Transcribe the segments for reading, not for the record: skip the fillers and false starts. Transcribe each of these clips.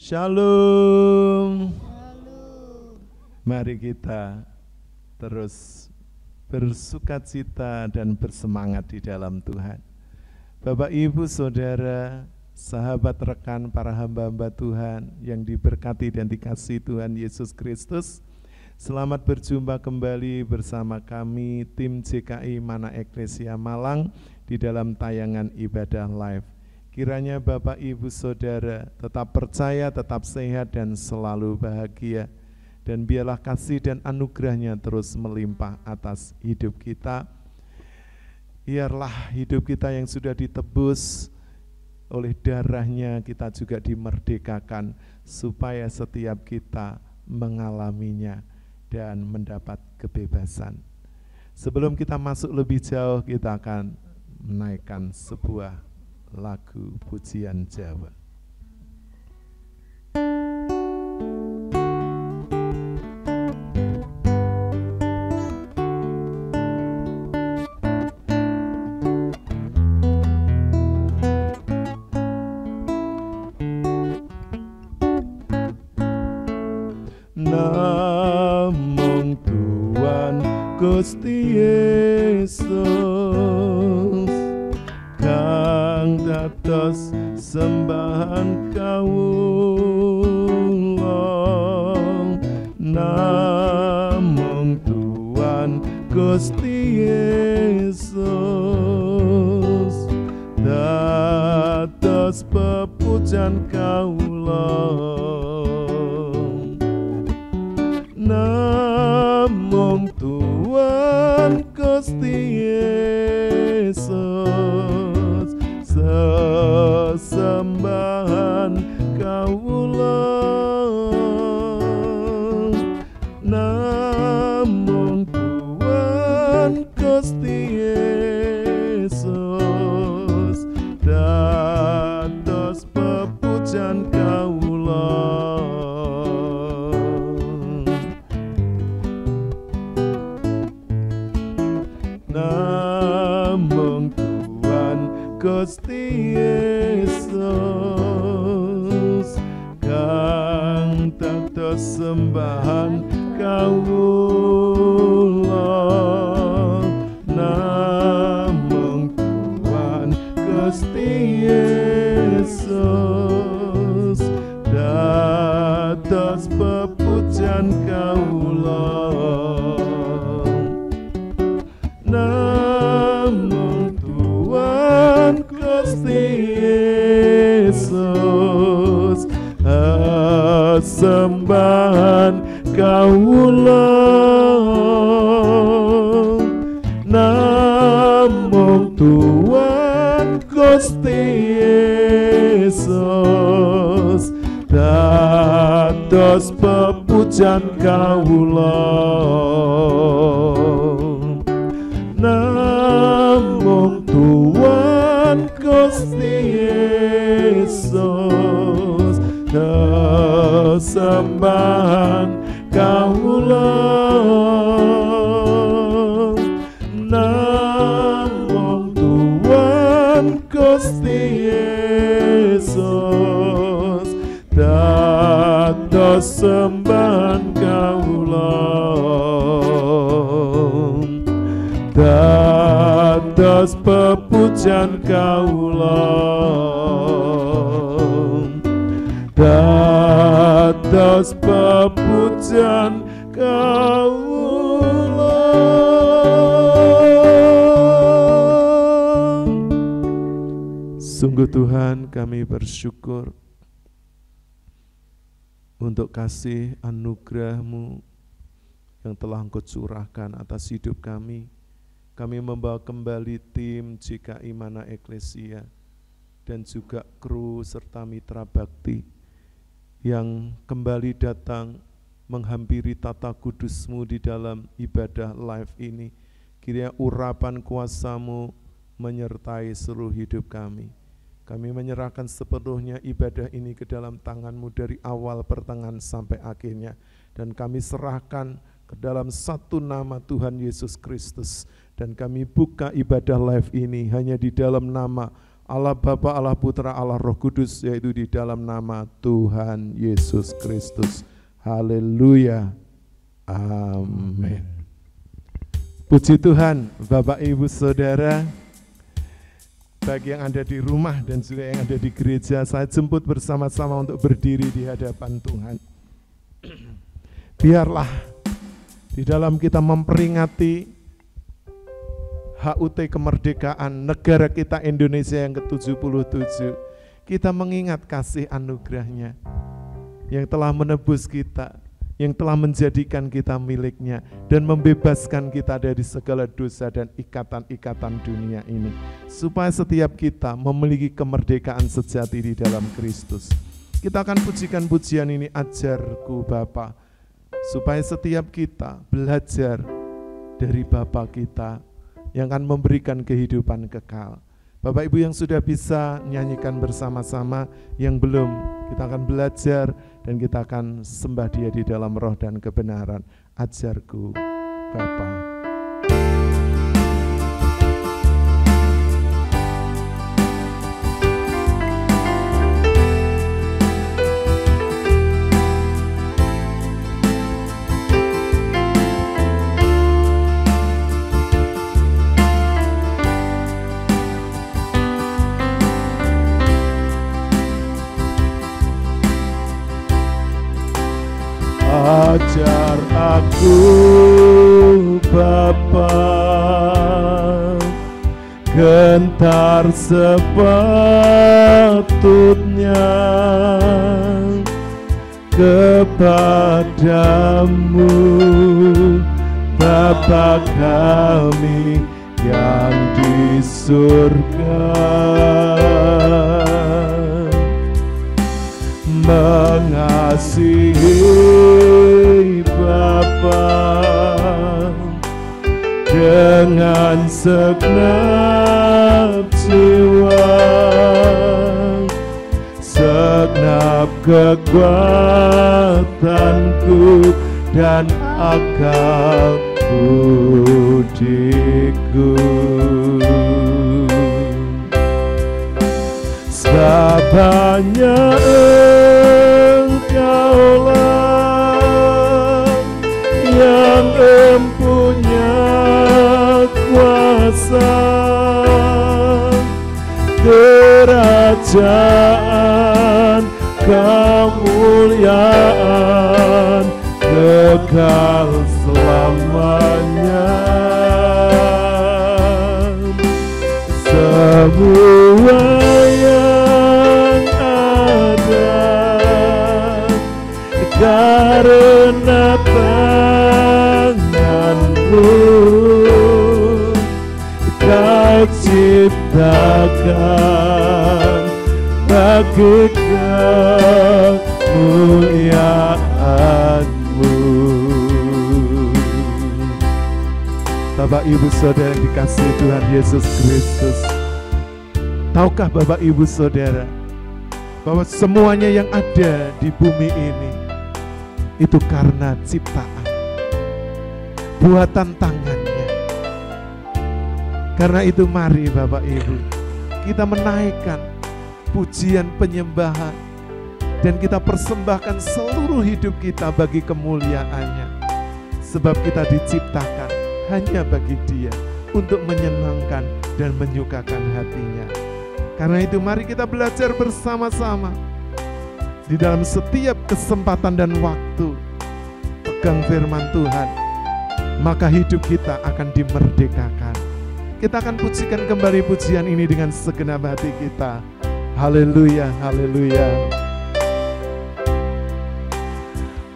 Shalom. Mari kita terus bersukacita dan bersemangat di dalam Tuhan. Bapak, Ibu, Saudara, sahabat, rekan, para hamba-hamba Tuhan yang diberkati dan dikasihi Tuhan Yesus Kristus, selamat berjumpa kembali bersama kami tim JKI Mana Eklesia Malang di dalam tayangan ibadah live. Kiranya Bapak, Ibu, Saudara tetap percaya, tetap sehat dan selalu bahagia. Dan biarlah kasih dan anugerahnya terus melimpah atas hidup kita. Biarlah hidup kita yang sudah ditebus oleh darahnya kita juga dimerdekakan, supaya setiap kita mengalaminya dan mendapat kebebasan. Sebelum kita masuk lebih jauh, kita akan menaikkan sebuah lagu pujian Jawa. Namung Tuhan Gusti Yesus kang dados sembahan kawula. Namung Tuhan Gusti Yesus dados pepujan kawula. Namung Tuhan Gusti Yesus sesembahan kawula. Namung Tuhan Gusti Yesus dados pepujan kawula. Namung Tuhan Gusti Yesus kang dados sembahan kawula. Namung Tuhan Gusti Yesus dados pepujan kawula. Namung Tuhan Gusti Yesus sembahan kawula. Namung Tuhan Gusti Yesus dados pepujan kawula. Namung Tuhan Gusti Yesus sembahan kawula. Namung Tuhan Gusti Yesus dados sembahan kawula. Dados pepujan kawula. Dados pepujan kawula. Sungguh Tuhan, kami bersyukur untuk kasih anugerah-Mu yang telah Engkau curahkan atas hidup kami. Kami membawa kembali tim JKI Mana Eklesia dan juga kru serta mitra bakti yang kembali datang menghampiri tata kudus-Mu di dalam ibadah live ini. Kiranya urapan kuasa-Mu menyertai seluruh hidup kami. Kami menyerahkan sepenuhnya ibadah ini ke dalam tangan-Mu dari awal, pertengahan, sampai akhirnya. Dan kami serahkan ke dalam satu nama Tuhan Yesus Kristus. Dan kami buka ibadah live ini hanya di dalam nama Allah Bapa, Allah Putra, Allah Roh Kudus, yaitu di dalam nama Tuhan Yesus Kristus. Haleluya. Amin. Puji Tuhan, Bapak Ibu Saudara, bagi yang ada di rumah dan juga yang ada di gereja, saya jemput bersama-sama untuk berdiri di hadapan Tuhan. Biarlah di dalam kita memperingati HUT kemerdekaan negara kita Indonesia yang ke-77, kita mengingat kasih anugerah-Nya yang telah menebus kita, yang telah menjadikan kita miliknya dan membebaskan kita dari segala dosa dan ikatan-ikatan dunia ini, supaya setiap kita memiliki kemerdekaan sejati di dalam Kristus. Kita akan pujikan pujian ini, Ajarku Bapa, supaya setiap kita belajar dari Bapa kita yang akan memberikan kehidupan kekal. Bapak Ibu yang sudah bisa nyanyikan bersama-sama, yang belum, kita akan belajar dan kita akan sembah Dia di dalam roh dan kebenaran. Ajarku Bapa. Ajar aku Bapa, gentar sepatutnya kepadamu, Bapa kami yang di surga. Mengasihi Bapa dengan segenap jiwa, segenap kekuatanku dan akal budiku. Sabanya Engkaulah yang empunya kuasa, kerajaan, kemuliaan, kekal selamanya. Semua yang ada karena tangan-Mu, Kau ciptakan bagi kemuliaan-Mu. Bapak Ibu Saudara yang dikasihi Tuhan Yesus Kristus, tahukah Bapak Ibu Saudara bahwa semuanya yang ada di bumi ini itu karena ciptaan, buatan tangannya. Karena itu mari Bapak Ibu, kita menaikkan pujian penyembahan dan kita persembahkan seluruh hidup kita bagi kemuliaan-Nya. Sebab kita diciptakan hanya bagi Dia untuk menyenangkan dan menyukakan hati-Nya. Karena itu mari kita belajar bersama-sama di dalam setiap kesempatan dan waktu pegang firman Tuhan, maka hidup kita akan dimerdekakan. Kita akan pujikan kembali pujian ini dengan segenap hati kita. Haleluya, haleluya.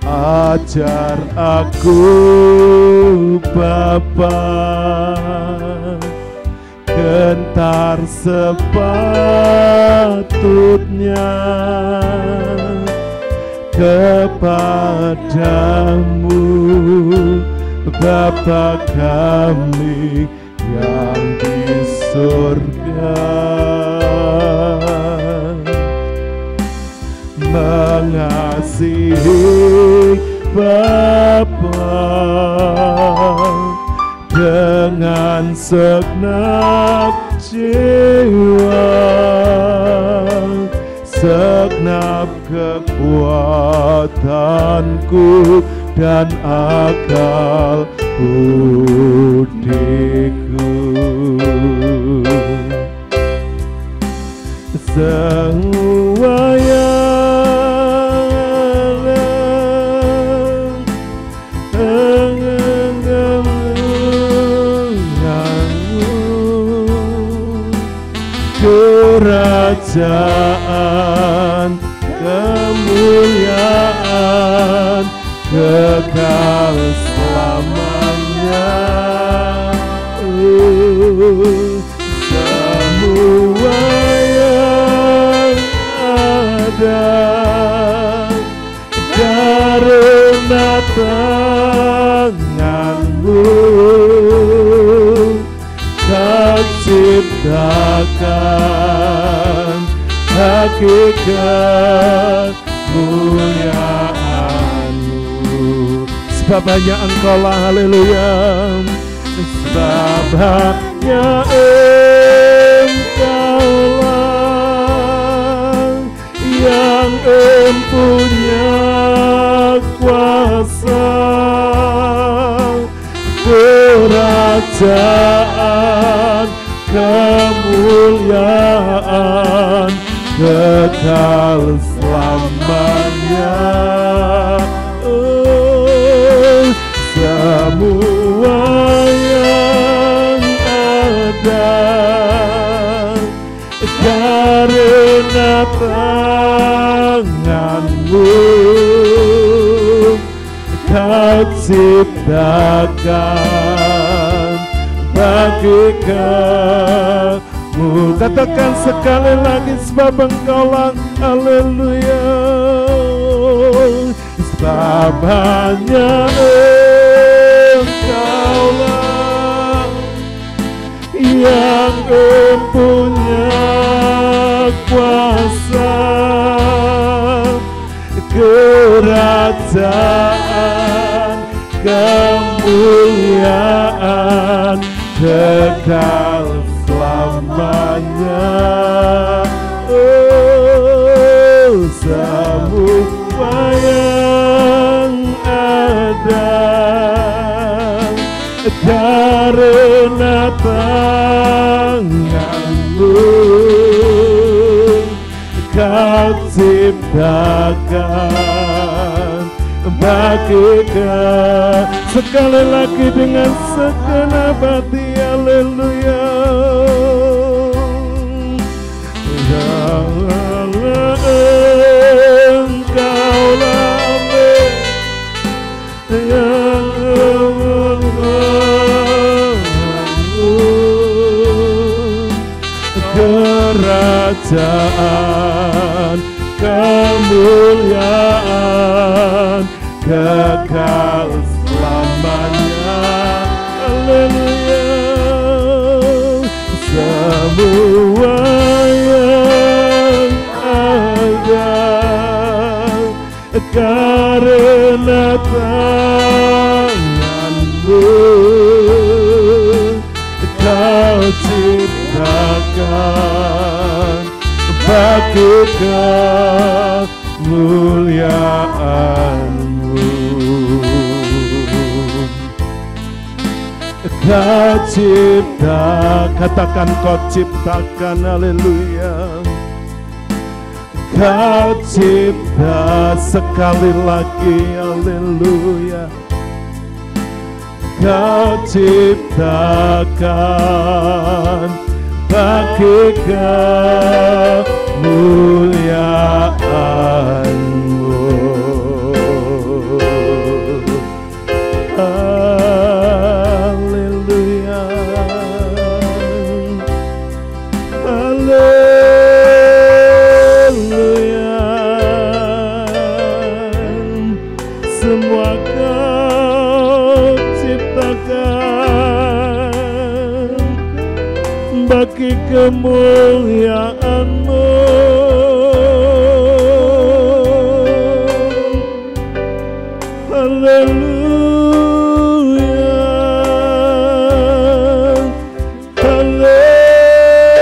Ajar aku Bapa, gentar sepatutnya kepadamu, Bapa kami yang di surga. Mengasihi Bapa dengan segenap jiwa, segenap kekuatanku dan akal budiku. Semua kerajaan, kemuliaan, kekal selamanya. Semua yang ada karena tanganmu kau ciptakan hakikat kemuliaan-Mu. Sebab hanya Engkau-lah, haleluya. Sebab hanya Engkau-lah yang mempunyai kuasa, kerajaan, kemuliaan, kekal selamanya. Semua yang ada karena tangan-Mu kau ciptakan bagi kamu. Katakan sekali lagi, sebab Engkau-lah, haleluya. Sebab hanya Engkau-lah yang mempunyai kuasa, kerajaan, kemuliaan, kekal selamanya. Semua yang ada karena tangan-Mu kau ciptakan bagikan. Sekali lagi dengan segenap hati, haleluya. Engkau-lah yang kerajaan, kemuliaan, kekal selamanya. Haleluya. Semua yang ada karena tangan-Mu kau ciptakan bagi kemuliaan-Mu. Kau cipta, katakan kau ciptakan, haleluya. Kau cipta, sekali lagi, haleluya. Kau ciptakan bagi kemuliaan-Mu. Haleluya, haleluya. Semua Kau ciptakan bagi kemuliaan-Mu. Haleluya, haleluya.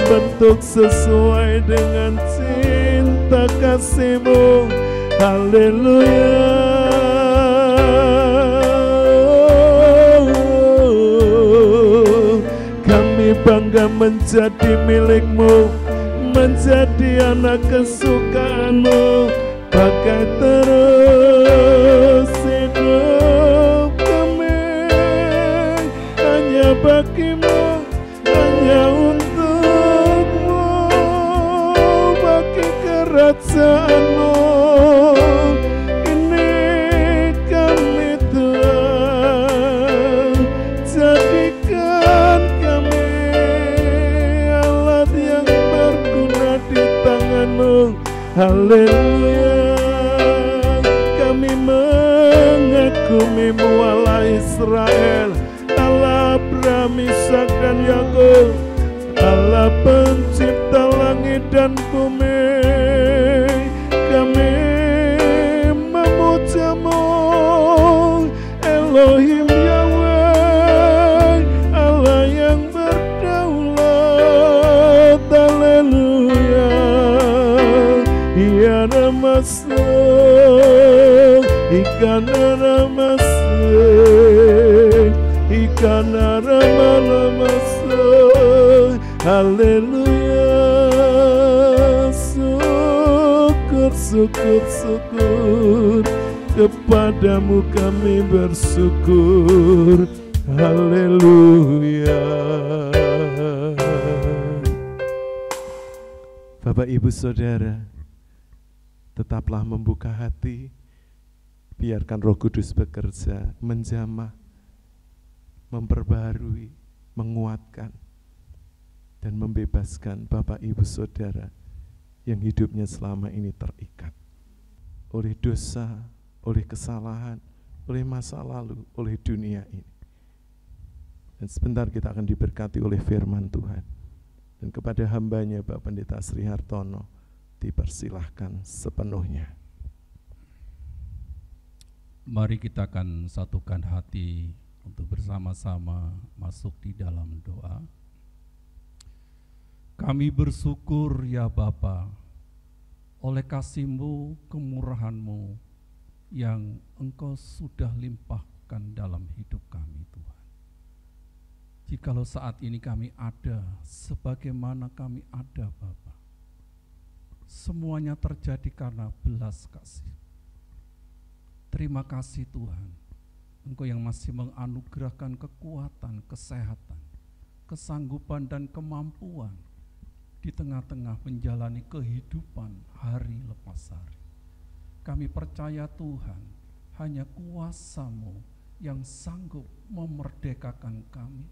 membentuk sesuai dengan cinta kasih-Mu. Haleluya. Kami bangga menjadi milik-Mu, menjadi anak kesukaan-Mu, pakai terus hidup kami hanya bagi-Mu, hanya untuk-Mu, bagi kerajaan-Mu. Ini kami Tuhan, jadikan kami alat yang berguna di tangan-Mu. Haleluya. Kami mengagumi-Mu Allah Israel, Allah Abraham, Ishak dan Yakub, Allah pencipta langit dan bumi. Kami memuja-Mu Elohim Yahweh, Allah yang berdaulat. Haleluya. Ya Ramasuk, Ikana Ramasuk, Ikana Ramasuk. Haleluya. Syukur, syukur, syukur, kepadamu kami bersyukur. Haleluya. Bapak Ibu Saudara, tetaplah membuka hati, biarkan Roh Kudus bekerja, menjamah, memperbaharui, menguatkan, dan membebaskan Bapak Ibu Saudara yang hidupnya selama ini terikat oleh dosa, oleh kesalahan, oleh masa lalu, oleh dunia ini. Dan sebentar kita akan diberkati oleh firman Tuhan. Dan kepada hambanya Bapak Pendeta Sri Hartono dipersilahkan sepenuhnya. Mari kita akan satukan hati untuk bersama-sama masuk di dalam doa. Kami bersyukur ya Bapa, oleh kasih-Mu, kemurahan-Mu yang Engkau sudah limpahkan dalam hidup kami Tuhan. Jikalau saat ini kami ada sebagaimana kami ada Bapa, semuanya terjadi karena belas kasih. Terima kasih Tuhan, Engkau yang masih menganugerahkan kekuatan, kesehatan, kesanggupan dan kemampuan di tengah-tengah menjalani kehidupan hari lepas hari. Kami percaya Tuhan, hanya kuasa-Mu yang sanggup memerdekakan kami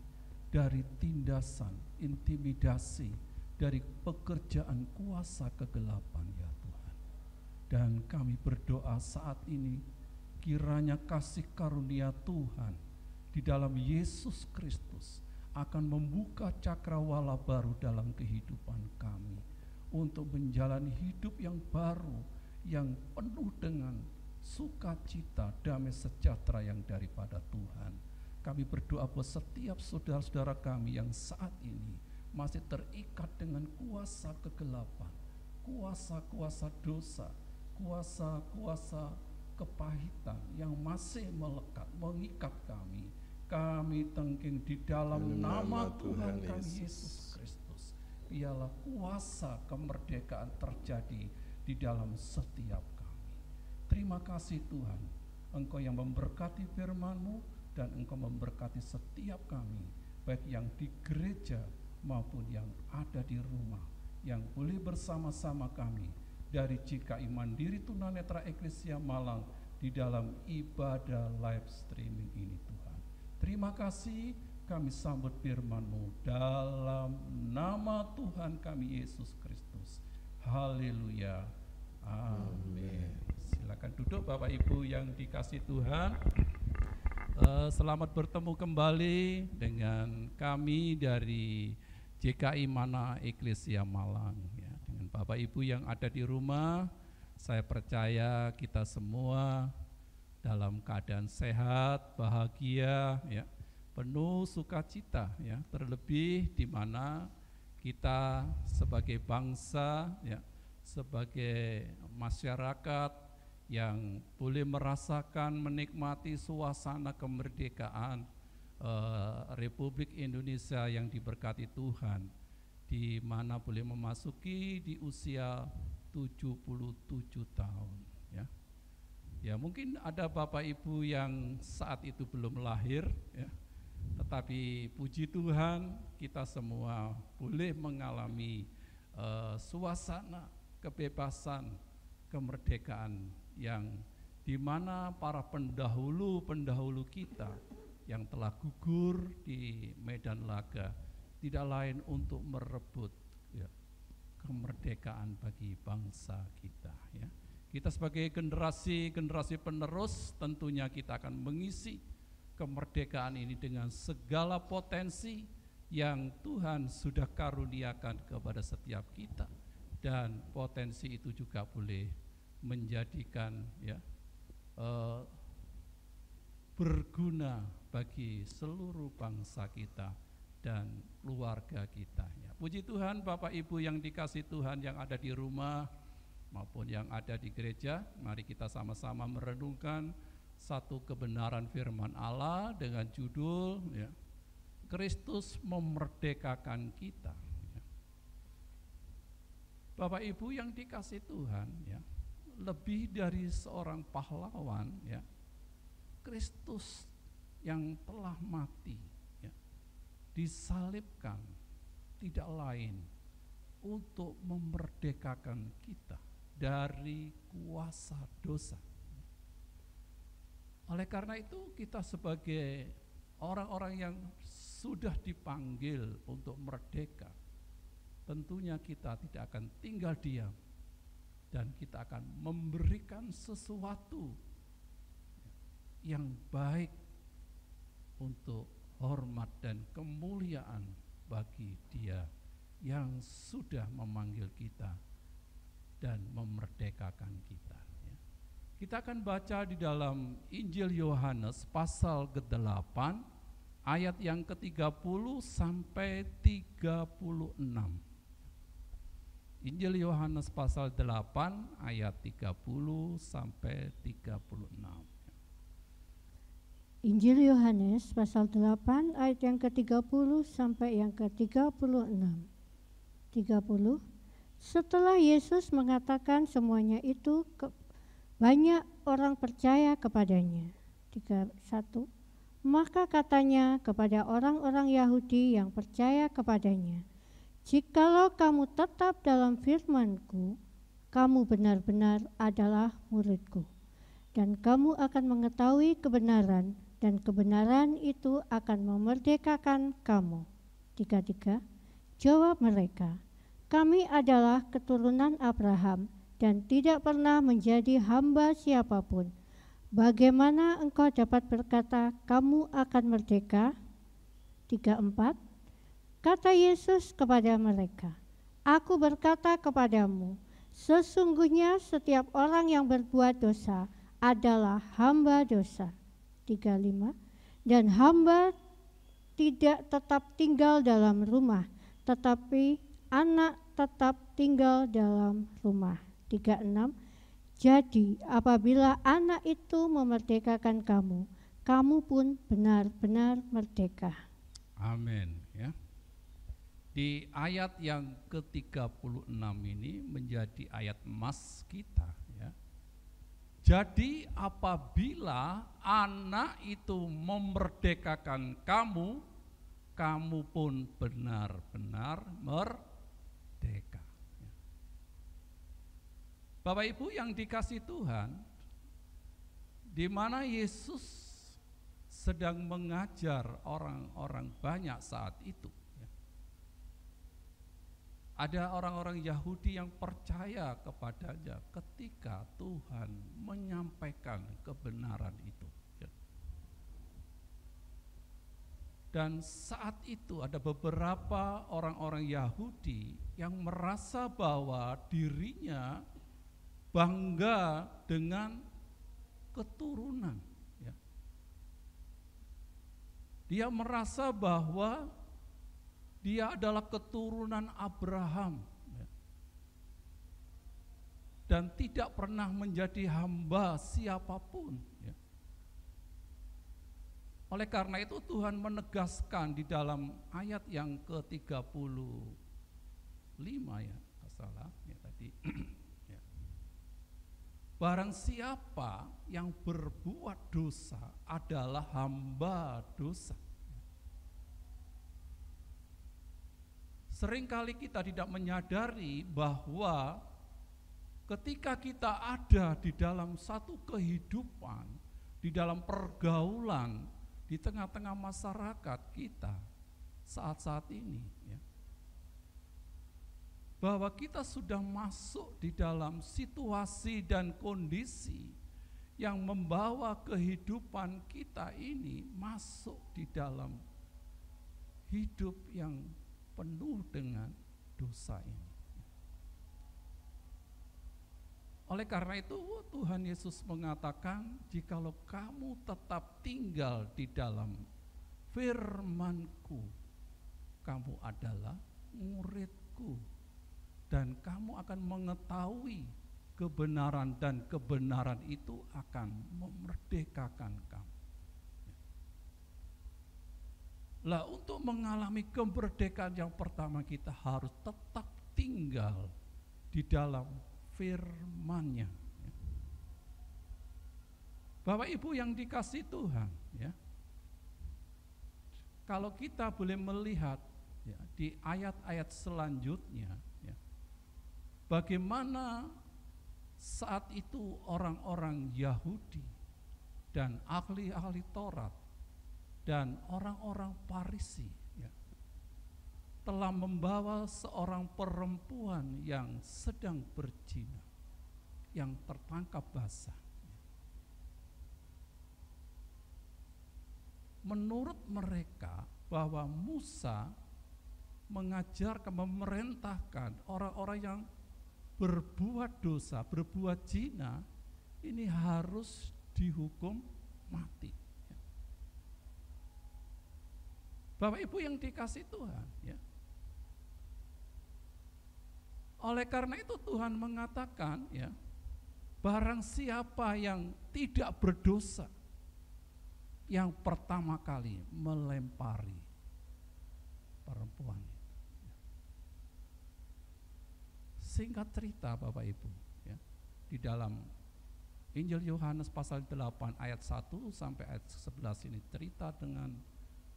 dari tindasan, intimidasi, dari pekerjaan kuasa kegelapan ya Tuhan. Dan kami berdoa saat ini, kiranya kasih karunia Tuhan di dalam Yesus Kristus akan membuka cakrawala baru dalam kehidupan kami untuk menjalani hidup yang baru, yang penuh dengan sukacita, damai sejahtera yang daripada Tuhan. Kami berdoa buat setiap saudara-saudara kami yang saat ini masih terikat dengan kuasa kegelapan, kuasa-kuasa dosa, kuasa-kuasa kepahitan yang masih melekat, mengikat kami. Kami tengking di dalam nama Tuhan kami Yesus Kristus. Biarlah kuasa kemerdekaan terjadi di dalam setiap kami. Terima kasih Tuhan, Engkau yang memberkati firman-Mu dan Engkau memberkati setiap kami, baik yang di gereja maupun yang ada di rumah, yang boleh bersama-sama kami dari GKI Mandiri Tunanetra Eklesia Malang di dalam ibadah live streaming ini Tuhan. Terima kasih, kami sambut firman-Mu dalam nama Tuhan kami Yesus Kristus. Haleluya. Amin. Silakan duduk Bapak Ibu yang dikasih Tuhan. Selamat bertemu kembali dengan kami dari GKI Mana Eklesia Malang ya. Dengan Bapak Ibu yang ada di rumah, saya percaya kita semua dalam keadaan sehat, bahagia ya, penuh sukacita ya, terlebih di mana kita sebagai bangsa, ya, sebagai masyarakat yang boleh merasakan, menikmati suasana kemerdekaan Republik Indonesia yang diberkati Tuhan, di mana boleh memasuki di usia 77 tahun. Ya, ya mungkin ada Bapak Ibu yang saat itu belum lahir, ya, tetapi puji Tuhan kita semua boleh mengalami suasana kebebasan, kemerdekaan yang dimana para pendahulu kita yang telah gugur di medan laga tidak lain untuk merebut, ya, kemerdekaan bagi bangsa kita. Ya. Kita sebagai generasi penerus tentunya kita akan mengisi kemerdekaan ini dengan segala potensi yang Tuhan sudah karuniakan kepada setiap kita, dan potensi itu juga boleh menjadikan, ya, berguna bagi seluruh bangsa kita dan keluarga kita. Ya, puji Tuhan Bapak Ibu yang dikasih Tuhan yang ada di rumah maupun yang ada di gereja, mari kita sama-sama merenungkan satu kebenaran firman Allah dengan judul, ya, Kristus memerdekakan kita. Ya. Bapak Ibu yang dikasih Tuhan, ya, lebih dari seorang pahlawan, ya, Kristus yang telah mati, ya, disalibkan tidak lain untuk memerdekakan kita dari kuasa dosa. Oleh karena itu kita sebagai orang-orang yang sudah dipanggil untuk merdeka, tentunya kita tidak akan tinggal diam dan kita akan memberikan sesuatu yang baik untuk hormat dan kemuliaan bagi Dia yang sudah memanggil kita dan memerdekakan kita. Kita akan baca di dalam Injil Yohanes pasal ke-8 ayat yang ke-30 sampai 36. Injil Yohanes pasal 8 ayat 30 sampai 36. Injil Yohanes pasal 8 ayat yang ke-30 sampai yang ke-36. 30. Setelah Yesus mengatakan semuanya itu, banyak orang percaya kepadanya. 31. Maka katanya kepada orang-orang Yahudi yang percaya kepadanya, jikalau kamu tetap dalam firman-Ku, kamu benar-benar adalah murid-Ku, dan kamu akan mengetahui kebenaran, dan kebenaran itu akan memerdekakan kamu. 33. Jawab mereka, kami adalah keturunan Abraham dan tidak pernah menjadi hamba siapapun. Bagaimana engkau dapat berkata kamu akan merdeka? 34. Kata Yesus kepada mereka, aku berkata kepadamu, sesungguhnya setiap orang yang berbuat dosa adalah hamba dosa. 35. Dan hamba tidak tetap tinggal dalam rumah, tetapi anak tetap tinggal dalam rumah. 36. Jadi apabila anak itu memerdekakan kamu, kamu pun benar-benar merdeka. Amin. Ya. Di ayat yang ke-36 ini menjadi ayat emas kita. Ya. Jadi apabila anak itu memerdekakan kamu, kamu pun benar-benar merdeka. Bapak Ibu yang dikasih Tuhan, di mana Yesus sedang mengajar orang-orang banyak saat itu. Ada orang-orang Yahudi yang percaya kepadanya ketika Tuhan menyampaikan kebenaran itu. Dan saat itu ada beberapa orang-orang Yahudi yang merasa bahwa dirinya bangga dengan keturunan. Dia merasa bahwa Dia adalah keturunan Abraham, ya, dan tidak pernah menjadi hamba siapapun, ya. Oleh karena itu Tuhan menegaskan di dalam ayat yang ke-35 ya, salah ya tadi. Ya. Barang siapa yang berbuat dosa adalah hamba dosa. Seringkali kita tidak menyadari bahwa ketika kita ada di dalam satu kehidupan, di dalam pergaulan, di tengah-tengah masyarakat kita saat-saat ini, ya, bahwa kita sudah masuk di dalam situasi dan kondisi yang membawa kehidupan kita ini masuk di dalam hidup yang penuh dengan dosa ini. Oleh karena itu Tuhan Yesus mengatakan, jikalau kamu tetap tinggal di dalam firman-Ku, kamu adalah murid-Ku, dan kamu akan mengetahui kebenaran, dan kebenaran itu akan memerdekakan kamu. Lah, untuk mengalami kemerdekaan yang pertama kita harus tetap tinggal di dalam firman-Nya. Bapak Ibu yang dikasihi Tuhan, ya. Kalau kita boleh melihat ya, di ayat-ayat selanjutnya, ya, bagaimana saat itu orang-orang Yahudi dan ahli-ahli Taurat dan orang-orang Farisi, ya, telah membawa seorang perempuan yang sedang berzina, yang tertangkap basah. Menurut mereka bahwa Musa mengajarkan, memerintahkan orang-orang yang berbuat dosa, berbuat zina, ini harus dihukum mati. Bapak Ibu yang dikasihi Tuhan, ya. Oleh karena itu Tuhan mengatakan, ya, barang siapa yang tidak berdosa, yang pertama kali melempari perempuan itu. Singkat cerita Bapak Ibu, ya, di dalam Injil Yohanes pasal 8 ayat 1 sampai ayat 11 ini cerita dengan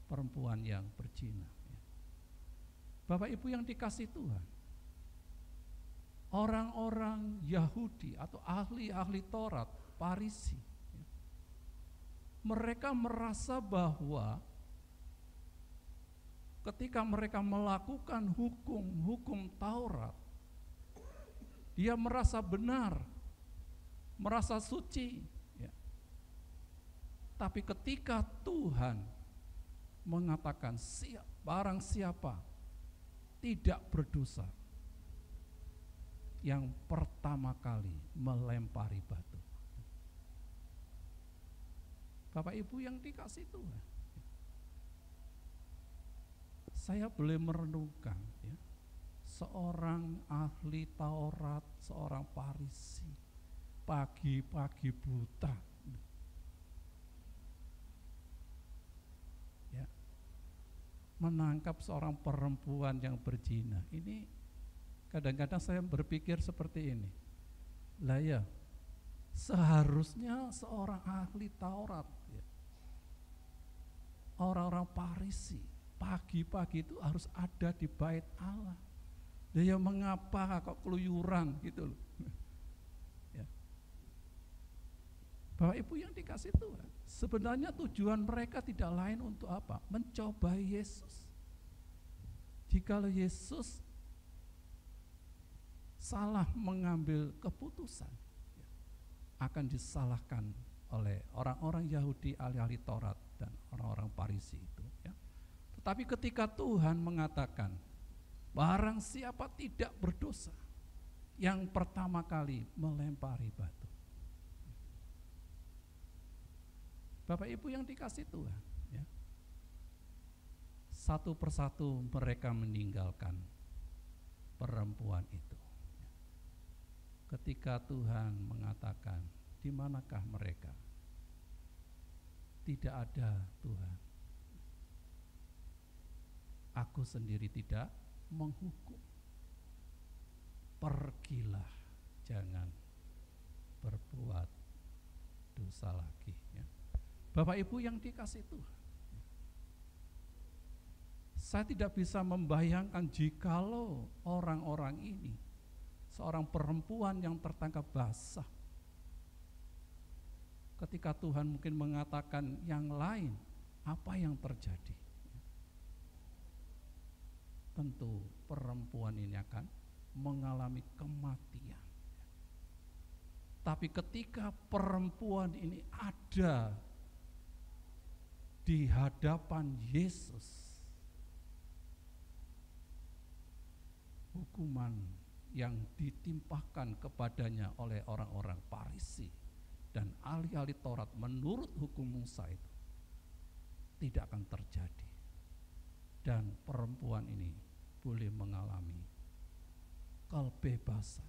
perempuan yang berzina. Bapak Ibu yang dikasihi Tuhan, orang-orang Yahudi atau ahli-ahli Taurat, Farisi, mereka merasa bahwa ketika mereka melakukan hukum Taurat, dia merasa benar, merasa suci, ya. Tapi ketika Tuhan mengatakan barang siapa tidak berdosa, yang pertama kali melempari batu. Bapak Ibu yang dikasihi Tuhan, saya boleh merenungkan, ya, seorang ahli Taurat, seorang Farisi, pagi-pagi buta, ya, menangkap seorang perempuan yang berzina. Ini kadang-kadang saya berpikir seperti ini, lah ya, seharusnya seorang ahli Taurat, ya, orang-orang Farisi, pagi-pagi itu harus ada di bait Allah. Ya, mengapa kok keluyuran gitu loh. Ya. Bapak Ibu yang dikasihi Tuhan, sebenarnya tujuan mereka tidak lain untuk apa? Mencobai Yesus. Jikalau Yesus salah mengambil keputusan, ya, akan disalahkan oleh orang-orang Yahudi, ahli-ahli Taurat dan orang-orang Farisi itu, ya. Tetapi ketika Tuhan mengatakan barang siapa tidak berdosa, yang pertama kali melempari batu. Bapak Ibu yang dikasihi Tuhan, ya, satu persatu mereka meninggalkan perempuan itu. Ketika Tuhan mengatakan, di manakah mereka? Tidak ada, Tuhan. Aku sendiri tidak menghukum. Pergilah, jangan berbuat dosa lagi. Ya. Bapak Ibu yang dikasih Tuhan, saya tidak bisa membayangkan jikalau orang-orang ini, seorang perempuan yang tertangkap basah, ketika Tuhan mungkin mengatakan yang lain, apa yang terjadi? Tentu perempuan ini akan mengalami kematian. Tapi ketika perempuan ini ada di hadapan Yesus, hukuman yang ditimpahkan kepadanya oleh orang-orang Farisi dan ahli-ahli Taurat menurut hukum Musa itu tidak akan terjadi. Dan perempuan ini boleh mengalami kebebasan,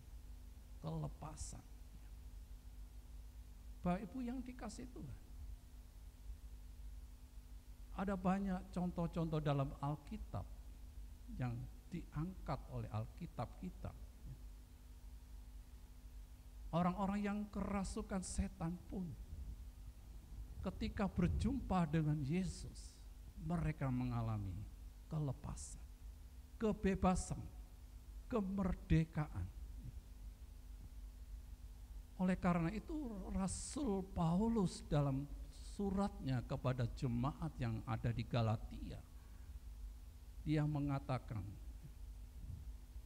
kelepasan. Bapak Ibu yang dikasih Tuhan, ada banyak contoh-contoh dalam Alkitab yang diangkat oleh Alkitab kita. Orang-orang yang kerasukan setan pun ketika berjumpa dengan Yesus, mereka mengalami kelepasan, kebebasan, kemerdekaan. Oleh karena itu Rasul Paulus dalam suratnya kepada jemaat yang ada di Galatia, dia mengatakan,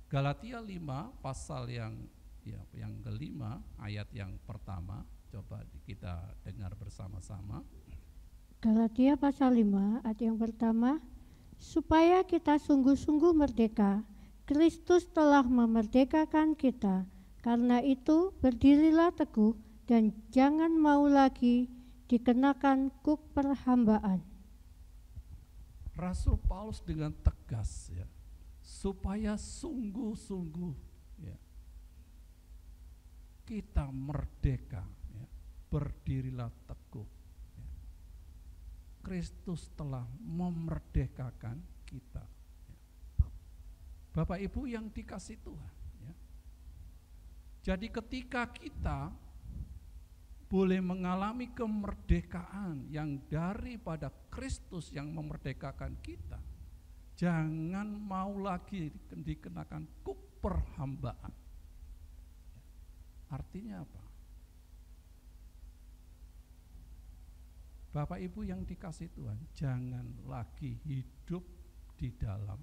Galatia 5 pasal yang kelima, ayat yang pertama, coba kita dengar bersama-sama. Galatia pasal 5 ayat yang pertama, supaya kita sungguh-sungguh merdeka, Kristus telah memerdekakan kita. Karena itu berdirilah teguh dan jangan mau lagi dikenakan kuk perhambaan. Rasul Paulus dengan tegas, ya, supaya sungguh-sungguh, ya, kita merdeka, ya, berdirilah teguh. Ya. Kristus telah memerdekakan kita. Ya. Bapak Ibu yang dikasih Tuhan. Ya. Jadi ketika kita boleh mengalami kemerdekaan yang daripada Kristus yang memerdekakan kita, jangan mau lagi dikenakan kuk perhambaan. Artinya apa? Bapak Ibu yang dikasih Tuhan, jangan lagi hidup di dalam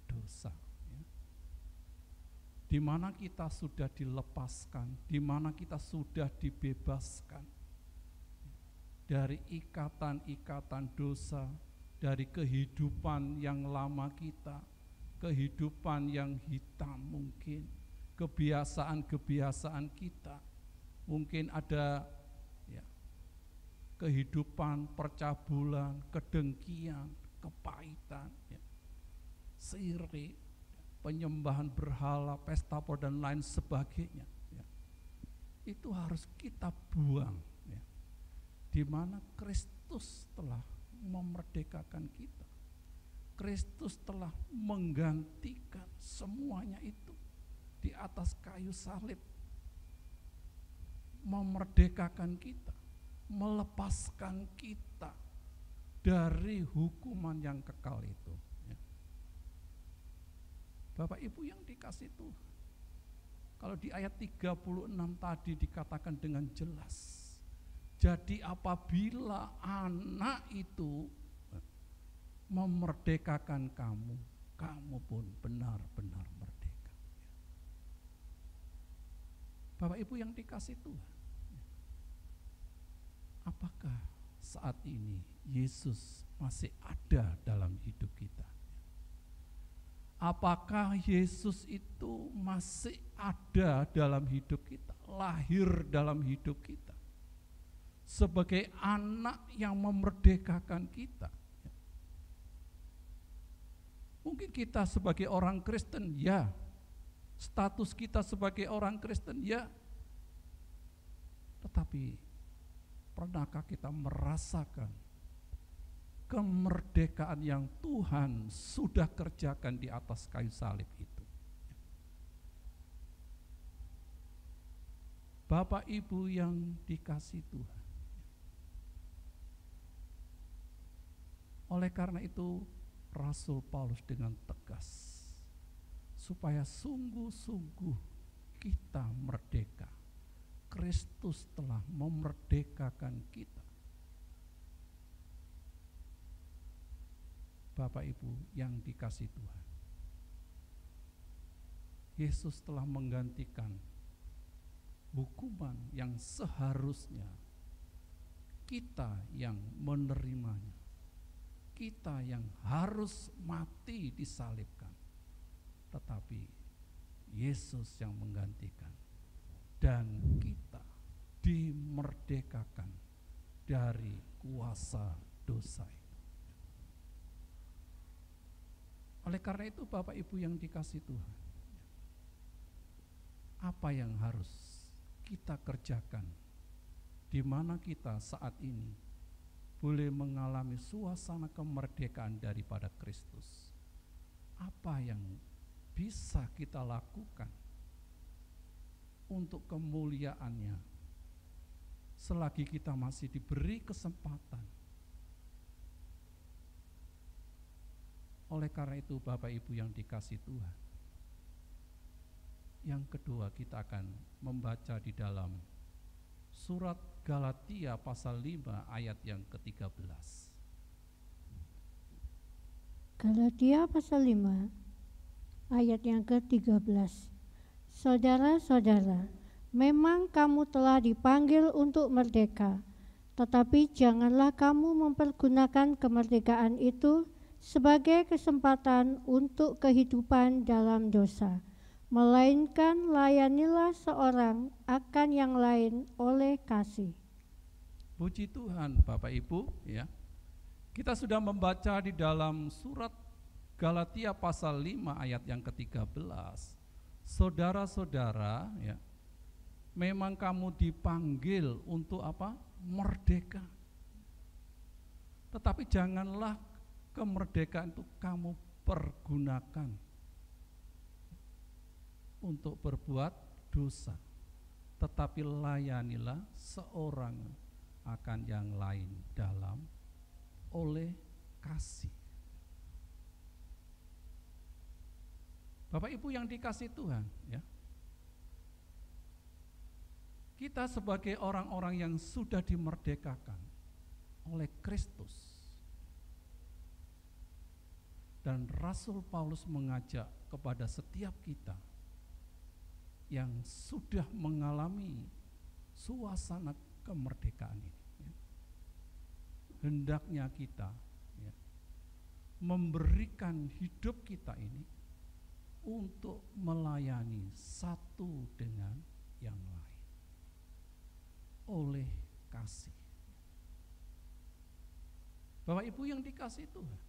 dosa. Di mana kita sudah dilepaskan, di mana kita sudah dibebaskan dari ikatan-ikatan dosa, dari kehidupan yang lama kita, kehidupan yang hitam mungkin, kebiasaan-kebiasaan kita, mungkin ada ya, kehidupan percabulan, kedengkian, kepahitan, ya, sirik, penyembahan berhala, pesta pora dan lain sebagainya, ya. Itu harus kita buang, ya. Di mana Kristus telah memerdekakan kita. Kristus telah menggantikan semuanya itu di atas kayu salib, memerdekakan kita, melepaskan kita dari hukuman yang kekal itu. Bapak Ibu yang dikasih Tuhan, kalau di ayat 36 tadi dikatakan dengan jelas, jadi apabila anak itu memerdekakan kamu, kamu pun benar-benar merdeka. Bapak Ibu yang dikasih Tuhan, apakah saat ini Yesus masih ada dalam hidup kita? Apakah Yesus itu masih ada dalam hidup kita, lahir dalam hidup kita, sebagai anak yang memerdekakan kita? Mungkin kita sebagai orang Kristen, ya. Status kita sebagai orang Kristen, ya. Tetapi pernahkah kita merasakan kemerdekaan yang Tuhan sudah kerjakan di atas kayu salib itu? Bapak Ibu yang dikasihi Tuhan, oleh karena itu Rasul Paulus dengan tegas supaya sungguh-sungguh kita merdeka. Kristus telah memerdekakan kita. Bapak Ibu yang dikasihi Tuhan, Yesus telah menggantikan hukuman yang seharusnya kita yang menerimanya. Kita yang harus mati disalibkan, tetapi Yesus yang menggantikan, dan kita dimerdekakan dari kuasa dosa itu. Oleh karena itu Bapak Ibu yang dikasihi Tuhan, apa yang harus kita kerjakan di mana kita saat ini boleh mengalami suasana kemerdekaan daripada Kristus? Apa yang bisa kita lakukan untuk kemuliaannya selagi kita masih diberi kesempatan? Oleh karena itu Bapak Ibu yang dikasihi Tuhan, yang kedua kita akan membaca di dalam surat Galatia pasal 5 ayat yang ke-13. Galatia pasal 5 ayat yang ke-13. Saudara-saudara, memang kamu telah dipanggil untuk merdeka, tetapi janganlah kamu mempergunakan kemerdekaan itu sebagai kesempatan untuk kehidupan dalam dosa, melainkan layanilah seorang akan yang lain oleh kasih. Puji Tuhan Bapak Ibu, ya. Kita sudah membaca di dalam surat Galatia pasal 5 ayat yang ke-13. Saudara-saudara, ya, memang kamu dipanggil untuk apa? Merdeka. Tetapi janganlah kemerdekaan itu kamu pergunakan untuk berbuat dosa, tetapi layanilah seorang akan yang lain dalam oleh kasih. Bapak Ibu yang dikasihi Tuhan, ya. Kita sebagai orang-orang yang sudah dimerdekakan oleh Kristus, dan Rasul Paulus mengajak kepada setiap kita yang sudah mengalami suasana kemerdekaan ini, ya. Hendaknya kita, ya, memberikan hidup kita ini untuk melayani satu dengan yang lain oleh kasih. Bapak Ibu yang dikasihi Tuhan,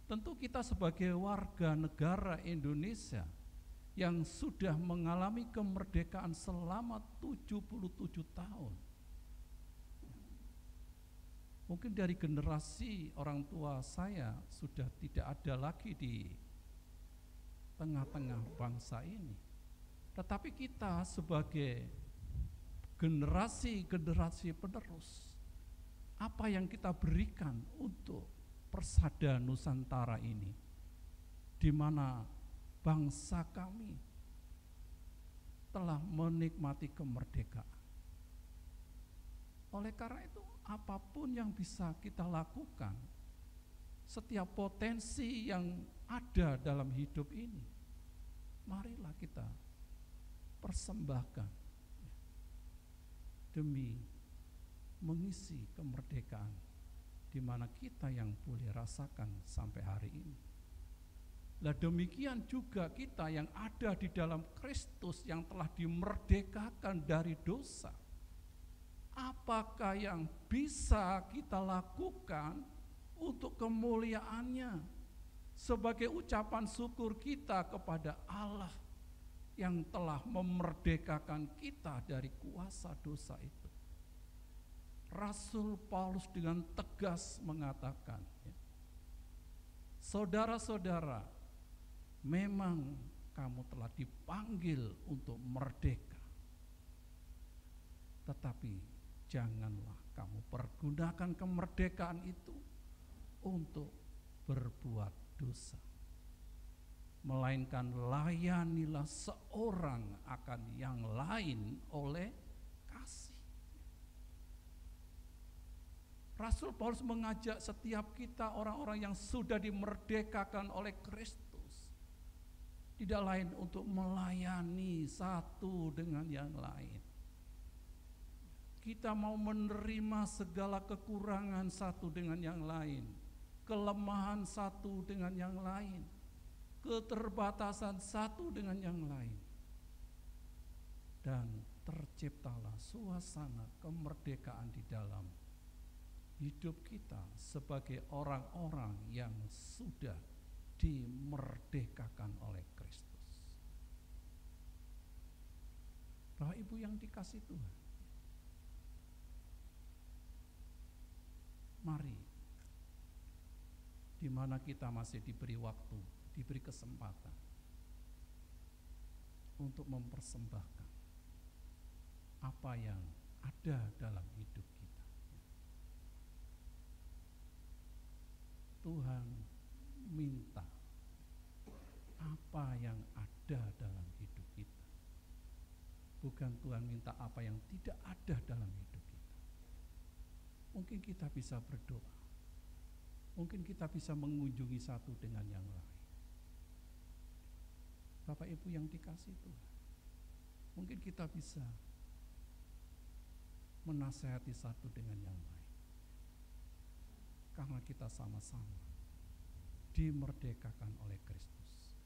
tentu kita sebagai warga negara Indonesia yang sudah mengalami kemerdekaan selama 77 tahun. Mungkin dari generasi orang tua saya sudah tidak ada lagi di tengah-tengah bangsa ini. Tetapi kita sebagai generasi-generasi penerus, apa yang kita berikan untuk persada Nusantara ini, di mana bangsa kami telah menikmati kemerdekaan. Oleh karena itu, apapun yang bisa kita lakukan, setiap potensi yang ada dalam hidup ini, marilah kita persembahkan demi mengisi kemerdekaan di mana kita yang boleh rasakan sampai hari ini. Lah demikian juga kita yang ada di dalam Kristus yang telah dimerdekakan dari dosa. Apakah yang bisa kita lakukan untuk kemuliaannya sebagai ucapan syukur kita kepada Allah yang telah memerdekakan kita dari kuasa dosa itu. Rasul Paulus dengan tegas mengatakan, saudara-saudara, memang kamu telah dipanggil untuk merdeka, tetapi janganlah kamu pergunakan kemerdekaan itu untuk berbuat dosa, melainkan layanilah seorang akan yang lain oleh kasih. Rasul Paulus mengajak setiap kita, orang-orang yang sudah dimerdekakan oleh Kristus, tidak lain untuk melayani satu dengan yang lain. Kita mau menerima segala kekurangan satu dengan yang lain, kelemahan satu dengan yang lain, keterbatasan satu dengan yang lain, dan terciptalah suasana kemerdekaan di dalam hidup kita sebagai orang-orang yang sudah dimerdekakan oleh Kristus. Bapak Ibu yang dikasihi Tuhan, mari, di mana kita masih diberi waktu, diberi kesempatan untuk mempersembahkan apa yang ada dalam hidup kita. Tuhan minta apa yang ada dalam hidup kita, bukan Tuhan minta apa yang tidak ada dalam hidup kita. Mungkin kita bisa berdoa, mungkin kita bisa mengunjungi satu dengan yang lain. Bapak Ibu yang dikasihi Tuhan, mungkin kita bisa menasehati satu dengan yang lain, karena kita sama-sama dimerdekakan oleh Kristus.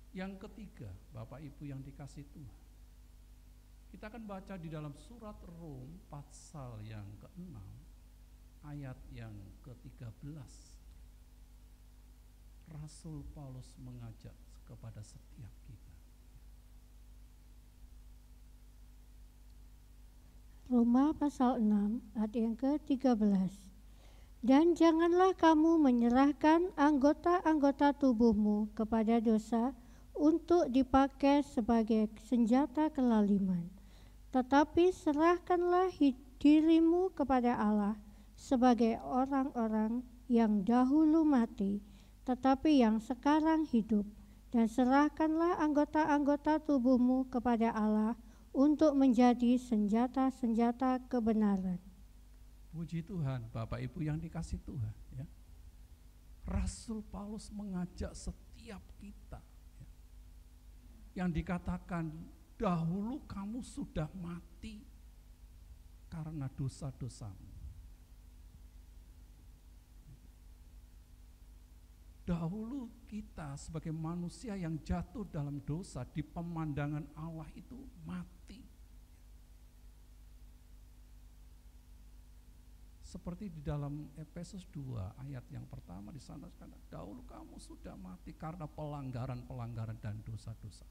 Yang ketiga, Bapak Ibu yang dikasihi Tuhan, kita akan baca di dalam surat Rom pasal yang ke-6 ayat yang ke-13. Rasul Paulus mengajak kepada setiap kita. Roma pasal 6 ayat yang ke-13. Dan janganlah kamu menyerahkan anggota-anggota tubuhmu kepada dosa untuk dipakai sebagai senjata kelaliman, tetapi serahkanlah dirimu kepada Allah sebagai orang-orang yang dahulu mati, tetapi yang sekarang hidup, dan serahkanlah anggota-anggota tubuhmu kepada Allah untuk menjadi senjata-senjata kebenaran. Puji Tuhan, Bapak Ibu yang dikasihi Tuhan, ya. Rasul Paulus mengajak setiap kita, ya, yang dikatakan dahulu kamu sudah mati karena dosa-dosamu. Dahulu kita sebagai manusia yang jatuh dalam dosa di pemandangan Allah itu mati. Seperti di dalam Efesus 2 ayat yang pertama di sana, dahulu kamu sudah mati karena pelanggaran-pelanggaran dan dosa-dosa.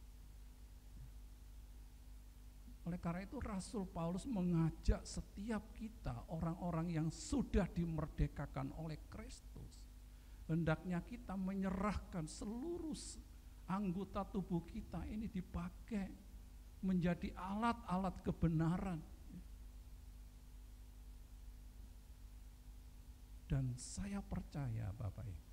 Oleh karena itu Rasul Paulus mengajak setiap kita, orang-orang yang sudah dimerdekakan oleh Kristus, hendaknya kita menyerahkan seluruh anggota tubuh kita ini dipakai menjadi alat-alat kebenaran. Dan saya percaya Bapak Ibu,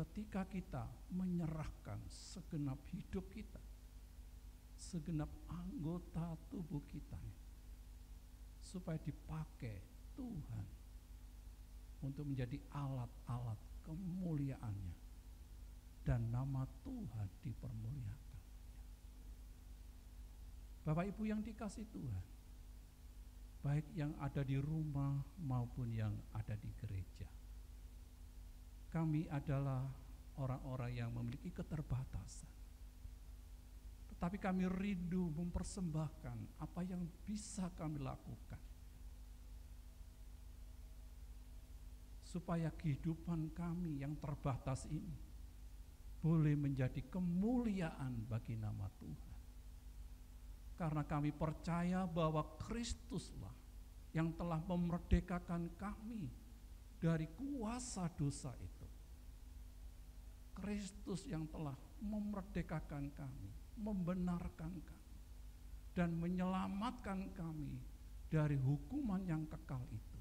ketika kita menyerahkan segenap hidup kita, segenap anggota tubuh kita, supaya dipakai Tuhan untuk menjadi alat-alat kemuliaannya, dan nama Tuhan dipermuliakan. Bapak Ibu yang dikasihi Tuhan, baik yang ada di rumah maupun yang ada di gereja, kami adalah orang-orang yang memiliki keterbatasan, tetapi kami rindu mempersembahkan apa yang bisa kami lakukan supaya kehidupan kami yang terbatas ini boleh menjadi kemuliaan bagi nama Tuhan. Karena kami percaya bahwa Kristuslah yang telah memerdekakan kami dari kuasa dosa itu. Kristus yang telah memerdekakan kami, membenarkan kami, dan menyelamatkan kami dari hukuman yang kekal itu.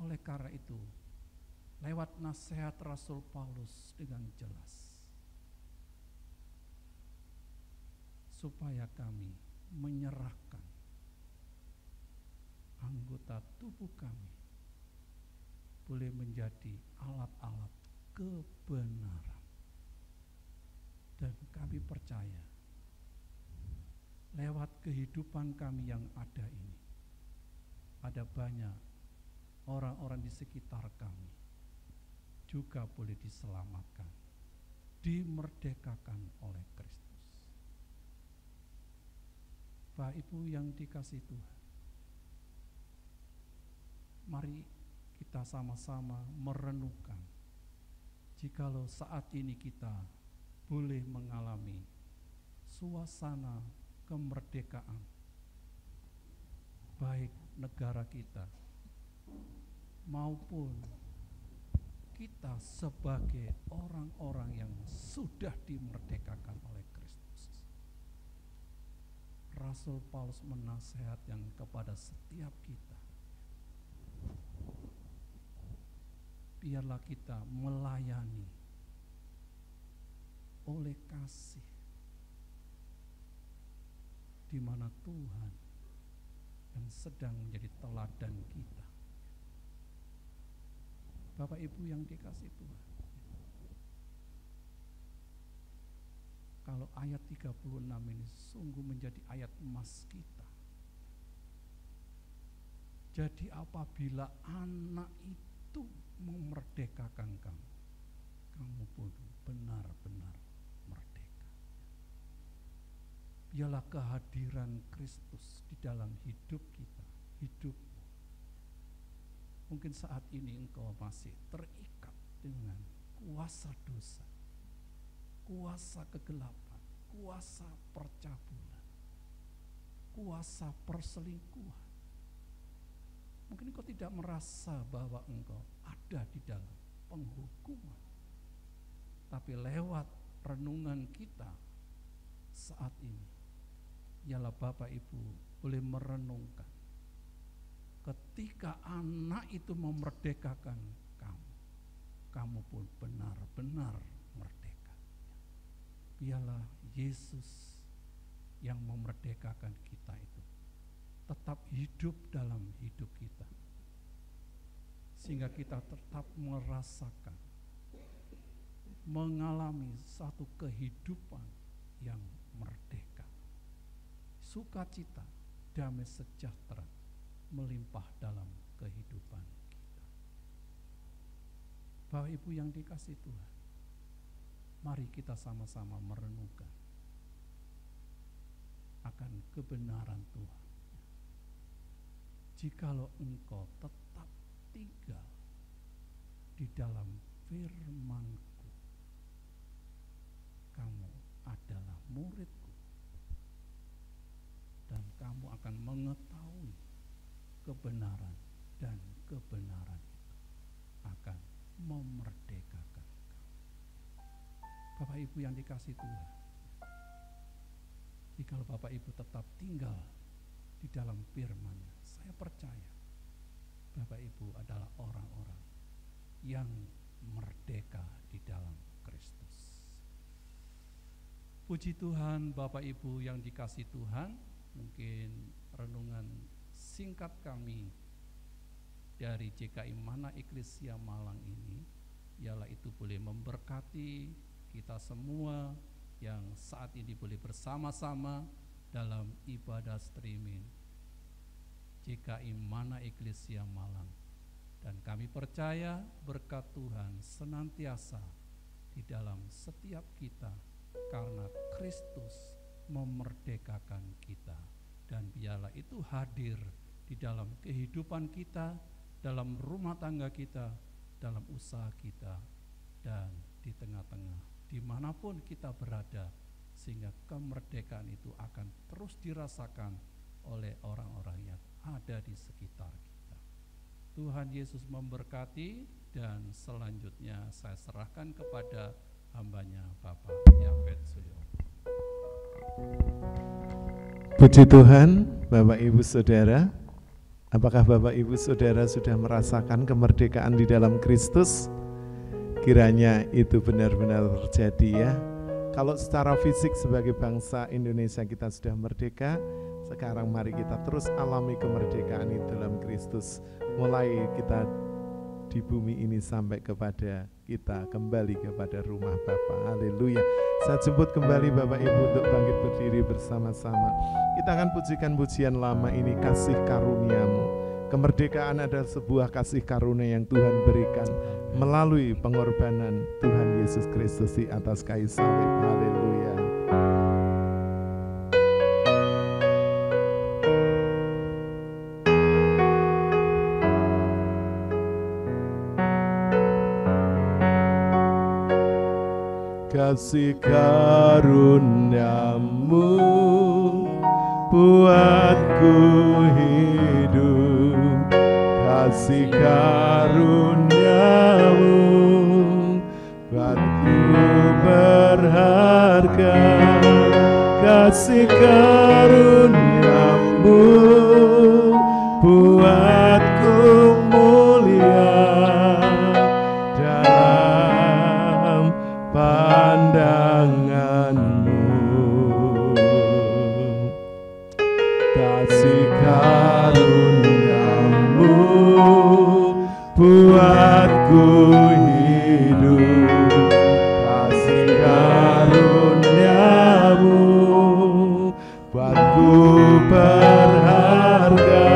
Oleh karena itu, lewat nasihat Rasul Paulus dengan jelas, supaya kami menyerahkan anggota tubuh kami boleh menjadi alat-alat kebenaran. Dan kami percaya lewat kehidupan kami yang ada ini, ada banyak orang-orang di sekitar kami juga boleh diselamatkan, dimerdekakan oleh Kristus. Bapak Ibu yang dikasihi Tuhan, mari kita sama-sama merenungkan, jikalau saat ini kita boleh mengalami suasana kemerdekaan, baik negara kita maupun kita sebagai orang-orang yang sudah dimerdekakan oleh Kristus. Rasul Paulus menasihatkan kepada setiap kita, biarlah kita melayani oleh kasih, di mana Tuhan yang sedang menjadi teladan kita. Bapak Ibu yang dikasihi Tuhan, kalau ayat 36 ini sungguh menjadi ayat emas kita. Jadi apabila anak itu memerdekakan kamu, kamu pun benar-benar merdeka. Biarlah kehadiran Kristus di dalam hidup kita, hidup. Mungkin saat ini engkau masih terikat dengan kuasa dosa, kuasa kegelapan, kuasa percabulan, kuasa perselingkuhan. Mungkin engkau tidak merasa bahwa engkau ada di dalam penghukuman. Tapi lewat renungan kita saat ini, ialah Bapak Ibu boleh merenungkan, ketika anak itu memerdekakan kamu, kamu pun benar-benar merdeka. Biarlah Yesus yang memerdekakan kita itu tetap hidup dalam hidup kita, sehingga kita tetap merasakan, mengalami satu kehidupan yang merdeka, sukacita, damai sejahtera melimpah dalam kehidupan kita. Bapak Ibu yang dikasihi Tuhan, mari kita sama-sama merenungkan akan kebenaran Tuhan. Jikalau engkau tetap tinggal di dalam firman-Ku, kamu adalah murid-Ku, dan kamu akan mengetahui kebenaran, dan kebenaran itu akan memerdekakan kamu. Bapak Ibu yang dikasihi Tuhan, jika Bapak Ibu tetap tinggal di dalam firman-Nya, saya percaya Bapak Ibu adalah orang-orang yang merdeka di dalam Kristus. Puji Tuhan, Bapak Ibu yang dikasihi Tuhan, mungkin renungan singkat kami dari JKI Mana Eklesia Malang ini, ialah itu boleh memberkati kita semua yang saat ini boleh bersama-sama dalam ibadah streaming JKI Mana Eklesia Malang. Dan kami percaya berkat Tuhan senantiasa di dalam setiap kita, karena Kristus memerdekakan kita. Dan biarlah itu hadir di dalam kehidupan kita, dalam rumah tangga kita, dalam usaha kita, dan di tengah-tengah dimanapun kita berada, sehingga kemerdekaan itu akan terus dirasakan oleh orang-orang yang ada di sekitar kita. Tuhan Yesus memberkati, dan selanjutnya saya serahkan kepada hambanya Bapak Yafet Suyo. Puji Tuhan, Bapak Ibu Saudara. Apakah Bapak Ibu Saudara sudah merasakan kemerdekaan di dalam Kristus? Kiranya itu benar-benar terjadi ya. Kalau secara fisik sebagai bangsa Indonesia kita sudah merdeka, sekarang mari kita terus alami kemerdekaan itu dalam Kristus. Mulai kita di bumi ini sampai kepada kita kembali kepada rumah Bapa. Haleluya. Saya jemput kembali Bapak Ibu untuk bangkit berdiri bersama-sama. Kita akan pujikan pujian lama ini, kasih karuniamu. Kemerdekaan adalah sebuah kasih karunia yang Tuhan berikan melalui pengorbanan Tuhan Yesus Kristus di atas kayu salib. Haleluya. Kasih karuniamu buatku hidup, kasih karuniamu buatku berharga, kasih karuniamu buatku mulia dalam pandanganmu. Kasih karuniamu buatku hidup, kasih karuniamu buatku berharga,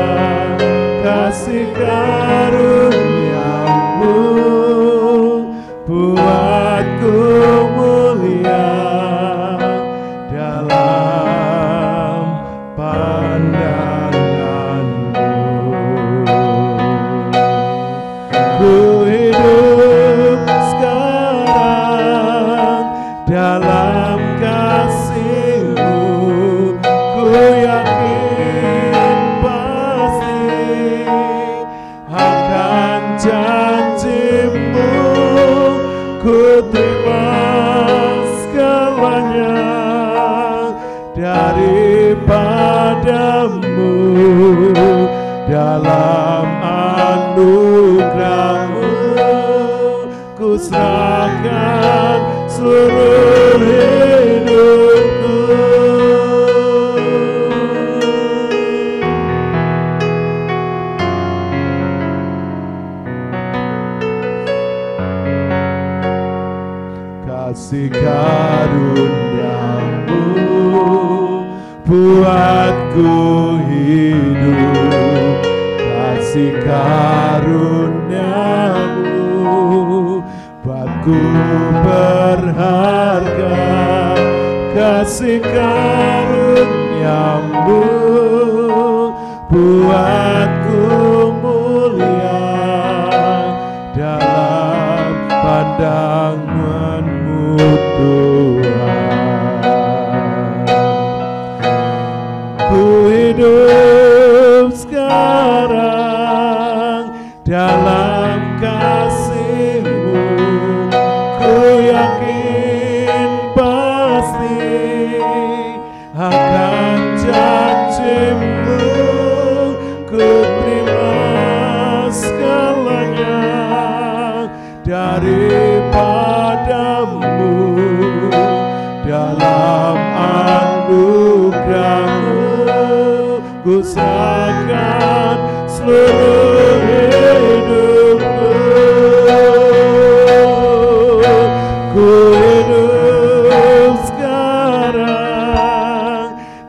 kasih karuniamu buatku mulia dalam pandanganmu. Ku hidup sekarang dalam kasih-Mu, ku yakin pasti akan janji-Mu, ku terima segalanya daripadamu dalam anugerah-Mu. Ku serahkan seluruh hidupku. Kasih karuniamu buatku hidup, kasih karuniamu buatku berharga, kasih karuniamu buatku mulia dalam pandangan-Mu Tuhan. Ku hidup sekarang dalam kasih-Mu, ku yakin pasti akan janji-Mu, ku terima segalanya daripadamu dalam anugerah-Mu. Ku serahkan seluruh hidupku. Ku hidup sekarang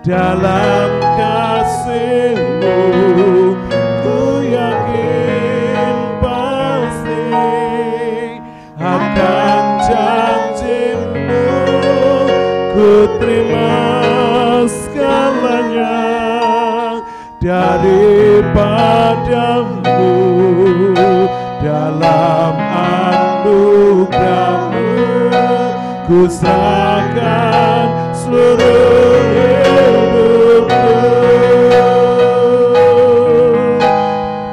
dalam kasih-Mu, ku yakin pasti akan janji-Mu, ku terima segalanya daripada dalam anugerah-Mu ku serahkan seluruh hidupku.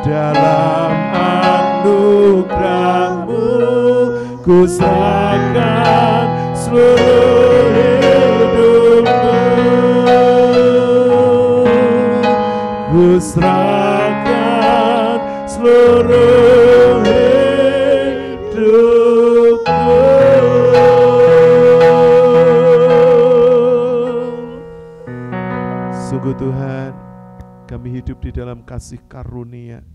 Dalam anugerah-Mu ku serahkan seluruh hidupku. Ku serahkan seluruh hidupku. Sungguh Tuhan, kami hidup di dalam kasih karunia,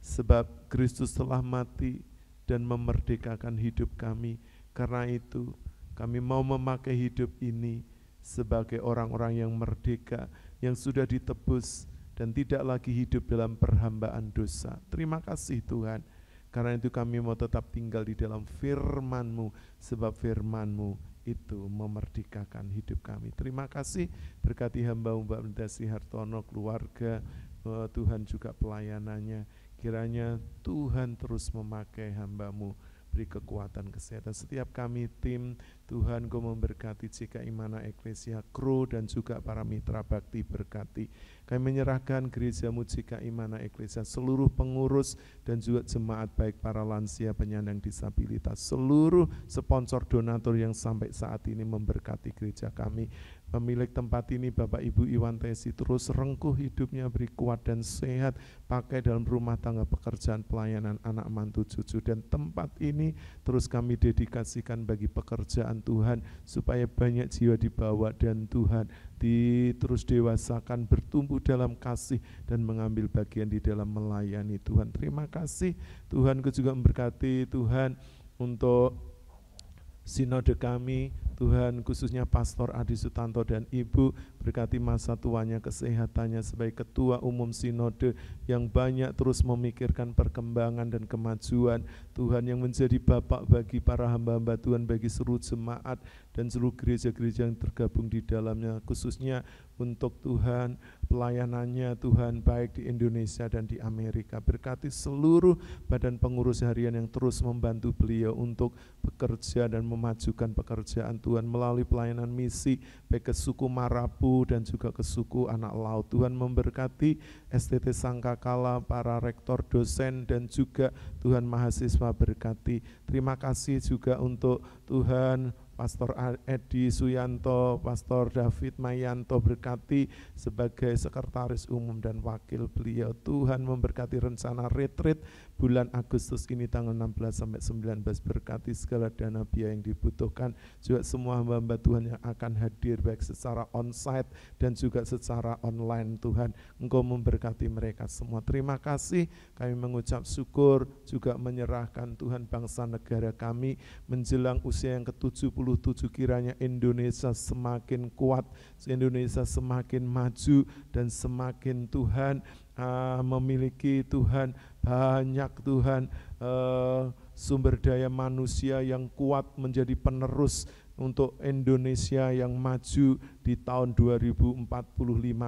sebab Kristus telah mati dan memerdekakan hidup kami. Karena itu, kami mau memakai hidup ini sebagai orang-orang yang merdeka, yang sudah ditebus dan tidak lagi hidup dalam perhambaan dosa. Terima kasih Tuhan, karena itu kami mau tetap tinggal di dalam firman-Mu, sebab firman-Mu itu memerdekakan hidup kami. Terima kasih, berkati hamba-Mu Mbak Mendasi Hartono, keluarga, Tuhan juga pelayanannya. Kiranya Tuhan terus memakai hamba-Mu, beri kekuatan kesehatan. Setiap kami tim, Tuhan Kau memberkati GKI Mana Eklesia, kru dan juga para mitra bakti berkati. Kami menyerahkan gereja-Mu GKI Mana Eklesia, seluruh pengurus dan juga jemaat, baik para lansia, penyandang disabilitas, seluruh sponsor donatur yang sampai saat ini memberkati gereja kami. Pemilik tempat ini Bapak Ibu Iwan Tesi, terus rengkuh hidupnya, beri kuat dan sehat, pakai dalam rumah tangga, pekerjaan, pelayanan, anak mantu, cucu, dan tempat ini terus kami dedikasikan bagi pekerjaan Tuhan, supaya banyak jiwa dibawa dan Tuhan terus dewasakan, bertumbuh dalam kasih dan mengambil bagian di dalam melayani Tuhan. Terima kasih Tuhan, Kau juga memberkati Tuhan untuk sinode kami, Tuhan, khususnya Pastor Adi Sutanto dan Ibu, berkati masa tuanya, kesehatannya sebagai ketua umum sinode yang banyak terus memikirkan perkembangan dan kemajuan Tuhan, yang menjadi bapak bagi para hamba-hamba Tuhan, bagi seluruh jemaat dan seluruh gereja-gereja yang tergabung di dalamnya, khususnya untuk Tuhan pelayanannya Tuhan, baik di Indonesia dan di Amerika. Berkati seluruh badan pengurus harian yang terus membantu beliau untuk bekerja dan memajukan pekerjaan Tuhan melalui pelayanan misi, baik ke suku Marapu dan juga ke suku Anak Laut. Tuhan memberkati STT Sangkakala, para rektor, dosen, dan juga Tuhan mahasiswa berkati. Terima kasih juga untuk Tuhan Pastor Edi Suyanto, Pastor David Mayanto berkati sebagai sekretaris umum dan wakil beliau. Tuhan memberkati rencana retreat bulan Agustus ini tanggal 16 sampai 19, berkati segala dana biaya yang dibutuhkan, juga semua hamba-hamba Tuhan yang akan hadir baik secara onsite dan juga secara online. Tuhan, Engkau memberkati mereka semua. Terima kasih, kami mengucap syukur, juga menyerahkan Tuhan bangsa negara kami menjelang usia yang ke-70. Kiranya Indonesia semakin kuat, Indonesia semakin maju, dan semakin Tuhan memiliki Tuhan banyak Tuhan sumber daya manusia yang kuat menjadi penerus untuk Indonesia yang maju di tahun 2045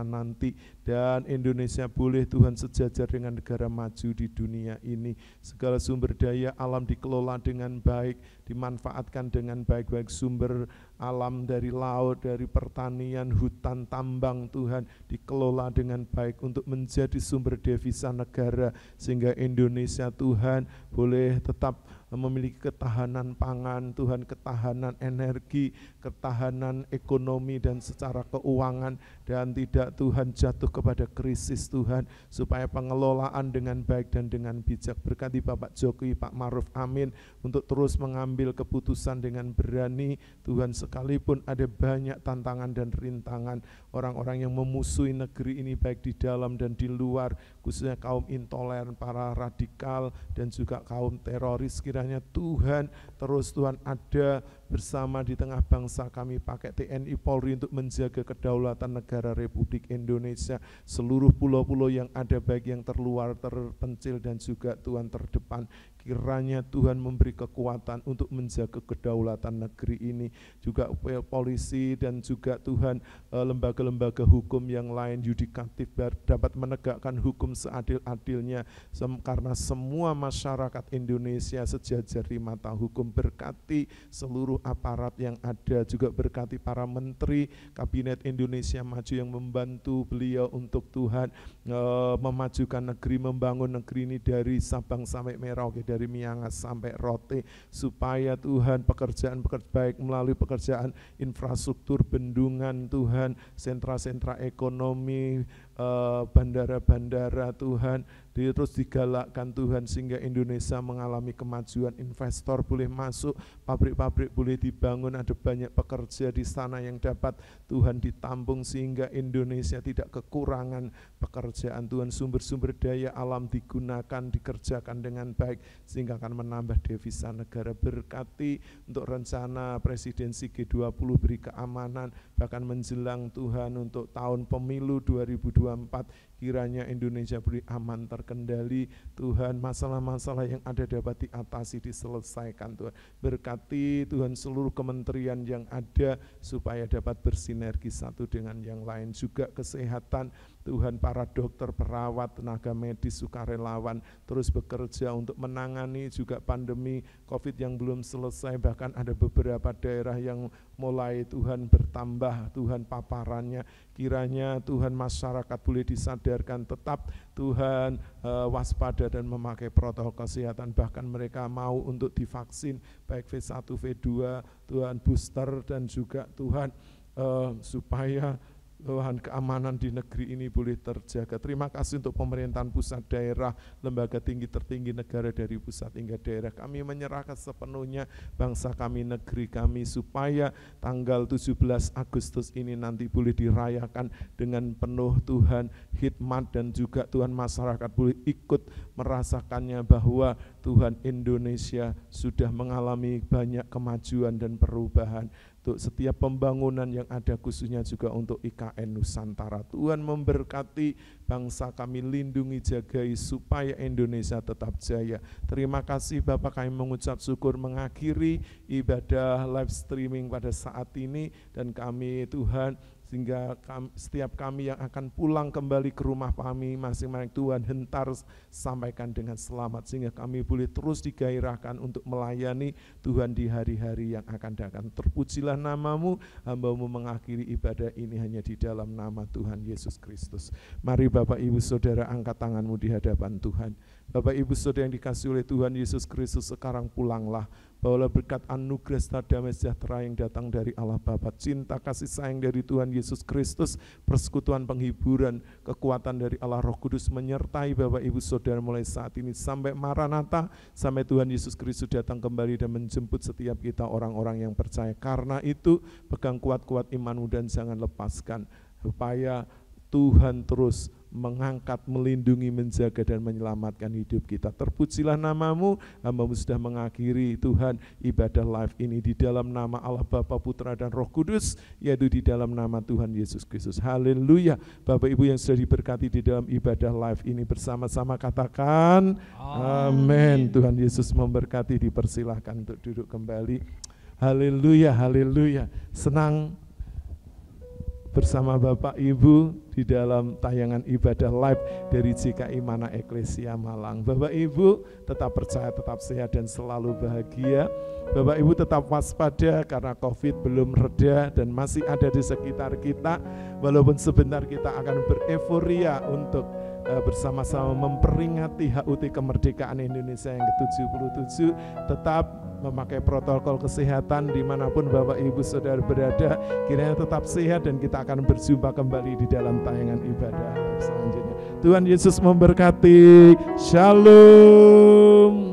nanti, dan Indonesia boleh Tuhan sejajar dengan negara maju di dunia ini. Segala sumber daya alam dikelola dengan baik, dimanfaatkan dengan baik, baik sumber alam dari laut, dari pertanian, hutan, tambang, Tuhan dikelola dengan baik untuk menjadi sumber devisa negara, sehingga Indonesia Tuhan boleh tetap memiliki ketahanan pangan, Tuhan, ketahanan energi, ketahanan ekonomi dan secara keuangan, dan tidak Tuhan jatuh kepada krisis Tuhan, supaya pengelolaan dengan baik dan dengan bijak. Berkati Bapak Jokowi, Pak Maruf Amin untuk terus mengambil keputusan dengan berani Tuhan, sekalipun ada banyak tantangan dan rintangan, orang-orang yang memusuhi negeri ini baik di dalam dan di luar, khususnya kaum intoleran, para radikal, dan juga kaum teroris. Kiranya Tuhan terus Tuhan ada bersama di tengah bangsa kami, pakai TNI Polri untuk menjaga kedaulatan negara Republik Indonesia, seluruh pulau-pulau yang ada baik yang terluar, terpencil, dan juga Tuhan terdepan. kiranya Tuhan memberi kekuatan untuk menjaga kedaulatan negeri ini, juga polisi dan juga Tuhan lembaga-lembaga hukum yang lain yudikatif dapat menegakkan hukum seadil-adilnya, karena semua masyarakat Indonesia sejajar di mata hukum. Berkati seluruh aparat yang ada, juga berkati para menteri Kabinet Indonesia Maju yang membantu beliau untuk Tuhan memajukan negeri, membangun negeri ini dari Sabang sampai Merauke, dari Miangas sampai Rote, supaya Tuhan pekerjaan baik melalui pekerjaan infrastruktur, bendungan Tuhan, sentra-sentra ekonomi, bandara-bandara Tuhan, terus digalakkan Tuhan, sehingga Indonesia mengalami kemajuan, investor boleh masuk, pabrik-pabrik boleh dibangun, ada banyak pekerja di sana yang dapat Tuhan ditampung, sehingga Indonesia tidak kekurangan pekerjaan Tuhan, sumber-sumber daya alam digunakan, dikerjakan dengan baik, sehingga akan menambah devisa negara. Berkati untuk rencana presidensi G20, beri keamanan, bahkan menjelang Tuhan untuk tahun pemilu 2024, kiranya Indonesia beri aman, terkendali Tuhan, masalah-masalah yang ada dapat diatasi, diselesaikan Tuhan. Berkati Tuhan seluruh kementerian yang ada supaya dapat bersinergi satu dengan yang lain, juga kesehatan Tuhan, para dokter, perawat, tenaga medis, sukarelawan terus bekerja untuk menangani juga pandemi COVID yang belum selesai, bahkan ada beberapa daerah yang mulai Tuhan bertambah Tuhan paparannya. Kiranya Tuhan masyarakat boleh disadarkan tetap Tuhan waspada dan memakai protokol kesehatan, bahkan mereka mau untuk divaksin baik V1, V2, Tuhan booster, dan juga Tuhan supaya Tuhan keamanan di negeri ini boleh terjaga. Terima kasih untuk pemerintahan pusat, daerah, lembaga tinggi tertinggi negara dari pusat hingga daerah. Kami menyerahkan sepenuhnya bangsa kami, negeri kami, supaya tanggal 17 Agustus ini nanti boleh dirayakan dengan penuh Tuhan hikmat, dan juga Tuhan masyarakat boleh ikut merasakannya bahwa Tuhan Indonesia sudah mengalami banyak kemajuan dan perubahan. Untuk setiap pembangunan yang ada, khususnya juga untuk IKN Nusantara. Tuhan memberkati bangsa kami, lindungi, jagai supaya Indonesia tetap jaya. Terima kasih Bapak, kami mengucap syukur mengakhiri ibadah live streaming pada saat ini, dan kami Tuhan, sehingga setiap kami yang akan pulang kembali ke rumah kami masing-masing, Tuhan hentar sampaikan dengan selamat, sehingga kami boleh terus digairahkan untuk melayani Tuhan di hari-hari yang akan datang. Terpujilah namamu, hamba-Mu mengakhiri ibadah ini hanya di dalam nama Tuhan Yesus Kristus. Mari Bapak Ibu Saudara angkat tanganmu di hadapan Tuhan. Bapak Ibu Saudara yang dikasihi oleh Tuhan Yesus Kristus, sekarang pulanglah, bawalah berkat anugerah serta damai sejahtera yang datang dari Allah Bapa, cinta kasih sayang dari Tuhan Yesus Kristus, persekutuan penghiburan, kekuatan dari Allah Roh Kudus menyertai Bapak Ibu Saudara mulai saat ini sampai Maranatha, sampai Tuhan Yesus Kristus datang kembali dan menjemput setiap kita orang-orang yang percaya. Karena itu pegang kuat-kuat imanmu dan jangan lepaskan, supaya Tuhan terus mengangkat, melindungi, menjaga, dan menyelamatkan hidup kita. Terpujilah namamu, hamba-Mu sudah mengakhiri Tuhan ibadah live ini di dalam nama Allah Bapa, Putra, dan Roh Kudus, yaitu di dalam nama Tuhan Yesus Kristus. Haleluya. Bapak Ibu yang sudah diberkati di dalam ibadah live ini, bersama-sama katakan amin. Tuhan Yesus memberkati, dipersilahkan untuk duduk kembali. Haleluya, haleluya. Senang bersama Bapak Ibu di dalam tayangan ibadah live dari GKI Mana Eklesia Malang. Bapak Ibu tetap percaya, tetap sehat, dan selalu bahagia. Bapak Ibu tetap waspada karena COVID belum reda dan masih ada di sekitar kita. Walaupun sebentar kita akan bereforia untuk bersama-sama memperingati HUT kemerdekaan Indonesia yang ke-77, tetap memakai protokol kesehatan dimanapun Bapak Ibu Saudara berada. Kiranya tetap sehat dan kita akan berjumpa kembali di dalam tayangan ibadah selanjutnya. Tuhan Yesus memberkati. Shalom.